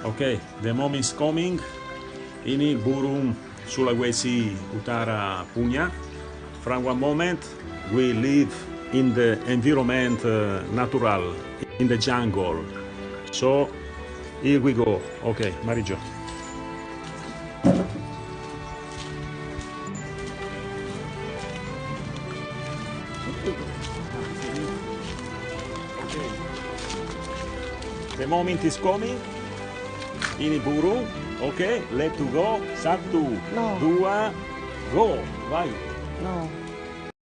Okay, the moment is coming. Ini burung Sulawesi Utara punya. From one moment, we live in the environment natural, in the jungle. So, here we go. Okay, Marijo. The moment is coming. Ini burung. Okay, let to go. Satu, No. dua, go. Vai. No.